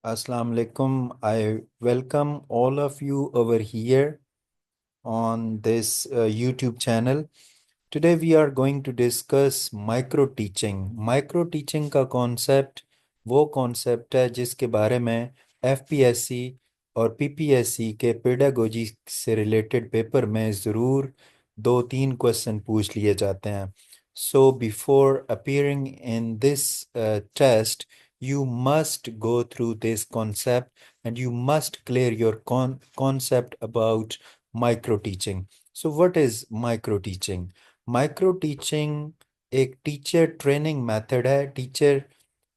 Assalamu alaikum. I welcome all of you over here on this YouTube channel. Today we are going to discuss micro teaching. Micro teaching का concept वो concept है जिसके बारे में FPSC और PPSC के pedagogy से related paper में ज़रूर दो तीन क्वेश्चन पूछ लिए जाते हैं. So before appearing in this test, you must go through this concept and you must clear your concept about micro teaching. So what is micro teaching? Micro teaching एक teacher training method है, teacher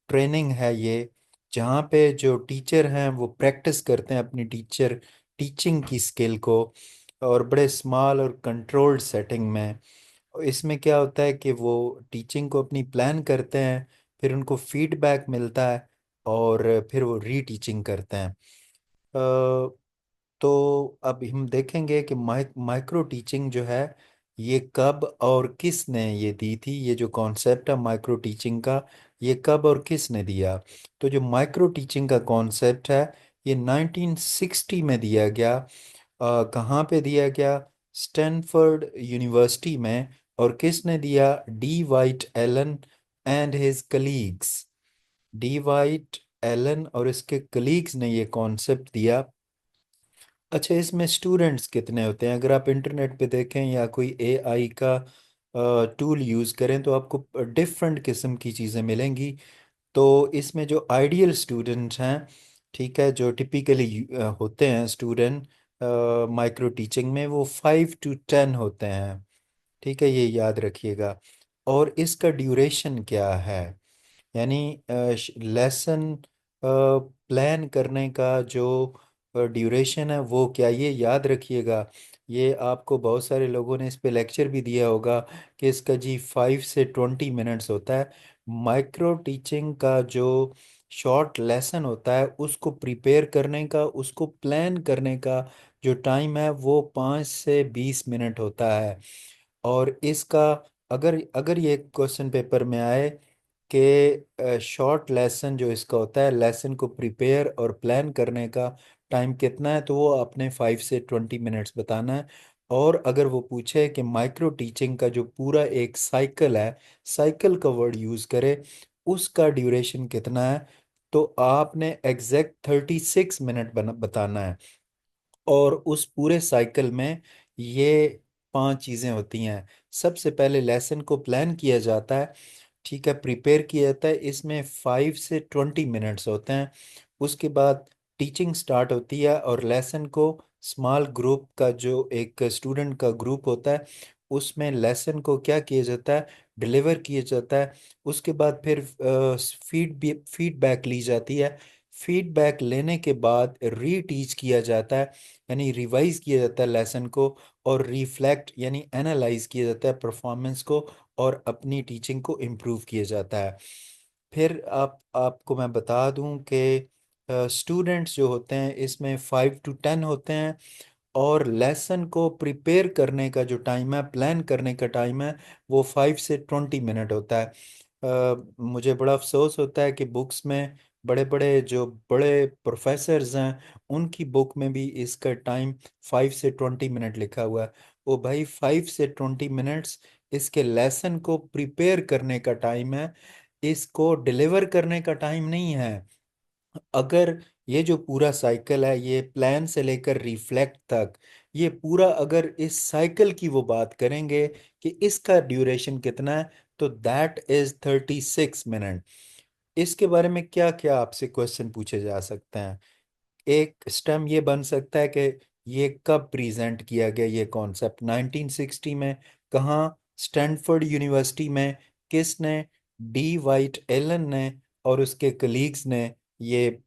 training है ये, जहाँ पे जो teacher हैं वो practice करते हैं अपनी टीचिंग की स्किल को और बड़े स्मॉल और कंट्रोल्ड सेटिंग में. इसमें क्या होता है कि वो टीचिंग को अपनी प्लान करते हैं, फिर उनको फीडबैक मिलता है और फिर वो रीटीचिंग करते हैं. तो अब हम देखेंगे कि माइक्रो टीचिंग जो है ये कब और किसने ये दी थी. ये जो कॉन्सेप्ट है माइक्रो टीचिंग का, ये कब और किसने दिया. तो जो माइक्रो टीचिंग का कॉन्सेप्ट है ये 1960 में दिया गया. कहाँ पे दिया गया? स्टैनफोर्ड यूनिवर्सिटी में. और किसने दिया? Dwight Allen and his colleagues. Dwight Allen और इसके कलीग्स ने ये कॉन्सेप्ट दिया. अच्छा, इसमें स्टूडेंट्स कितने होते हैं? अगर आप इंटरनेट पे देखें या कोई एआई का टूल यूज़ करें तो आपको डिफरेंट किस्म की चीज़ें मिलेंगी. तो इसमें जो आइडियल स्टूडेंट हैं, ठीक है, जो टिपिकली होते हैं स्टूडेंट माइक्रो टीचिंग में, वो 5 to 10 होते हैं. ठीक है, ये याद रखिएगा. और इसका ड्यूरेशन क्या है, यानी लेसन प्लान करने का जो ड्यूरेशन है वो क्या, ये याद रखिएगा. ये आपको बहुत सारे लोगों ने इस पे लेक्चर भी दिया होगा कि इसका जी 5 से 20 मिनट्स होता है. माइक्रो टीचिंग का जो शॉर्ट लेसन होता है उसको प्रिपेयर करने का, उसको प्लान करने का जो टाइम है वो 5 से 20 मिनट होता है. और इसका अगर अगर ये क्वेश्चन पेपर में आए कि शॉर्ट लेसन जो इसका होता है, लेसन को प्रिपेयर और प्लान करने का टाइम कितना है, तो वो आपने 5 से 20 मिनट्स बताना है. और अगर वो पूछे कि माइक्रो टीचिंग का जो पूरा एक साइकिल है, साइकिल का वर्ड यूज़ करे, उसका ड्यूरेशन कितना है, तो आपने एग्जैक्ट 36 मिनट बताना है. और उस पूरे साइकिल में ये पांच चीज़ें होती हैं. सबसे पहले लेसन को प्लान किया जाता है, ठीक है, प्रिपेयर किया जाता है, इसमें 5 से 20 मिनट्स होते हैं. उसके बाद टीचिंग स्टार्ट होती है और लेसन को स्मॉल ग्रुप का जो एक स्टूडेंट का ग्रुप होता है उसमें लेसन को क्या किया जाता है, डिलीवर किया जाता है. उसके बाद फिर फीडबैक ली जाती है. फीडबैक लेने के बाद रीटीच किया जाता है, यानी रिवाइज किया जाता है लेसन को. और रिफ्लेक्ट यानी एनालाइज किया जाता है परफॉर्मेंस को, और अपनी टीचिंग को इम्प्रूव किया जाता है. फिर आपको मैं बता दूं कि स्टूडेंट्स जो होते हैं इसमें 5 to 10 होते हैं. और लेसन को प्रिपेयर करने का जो टाइम है, प्लान करने का टाइम है, वो 5 से 20 मिनट होता है. मुझे बड़ा अफसोस होता है कि बुक्स में बड़े बड़े जो बड़े प्रोफेसर्स हैं उनकी बुक में भी इसका टाइम 5 से 20 मिनट लिखा हुआ है. वो भाई 5 से 20 मिनट्स इसके लेसन को प्रिपेयर करने का टाइम है, इसको डिलीवर करने का टाइम नहीं है. अगर ये जो पूरा साइकिल है, ये प्लान से लेकर रिफ्लेक्ट तक, ये पूरा अगर इस साइकिल की वो बात करेंगे कि इसका ड्यूरेशन कितना है, तो दैट इज 36 मिनट. इसके बारे में क्या क्या आपसे क्वेश्चन पूछे जा सकते हैं? एक स्टेम ये बन सकता है कि ये कब प्रेजेंट किया गया, ये कॉन्सेप्ट 1960 में, कहाँ? स्टैनफोर्ड यूनिवर्सिटी में. किसने? डी वाइट एलन ने और उसके कलीग्स ने ये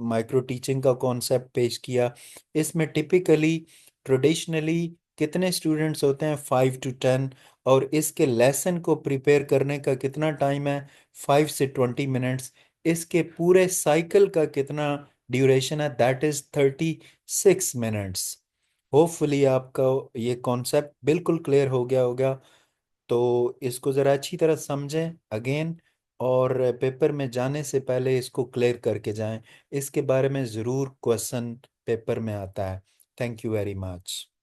माइक्रो टीचिंग का कॉन्सेप्ट पेश किया. इसमें टिपिकली ट्रेडिशनली कितने स्टूडेंट्स होते हैं? 5 to 10. और इसके लेसन को प्रिपेयर करने का कितना टाइम है? 5 से 20 मिनट्स. इसके पूरे साइकिल का कितना ड्यूरेशन है? That is 36 minutes. होपफुली आपका ये कॉन्सेप्ट बिल्कुल क्लियर हो गया होगा. तो इसको ज़रा अच्छी तरह समझें अगेन, और पेपर में जाने से पहले इसको क्लियर करके जाएं। इसके बारे में ज़रूर क्वेश्चन पेपर में आता है। Thank you very much.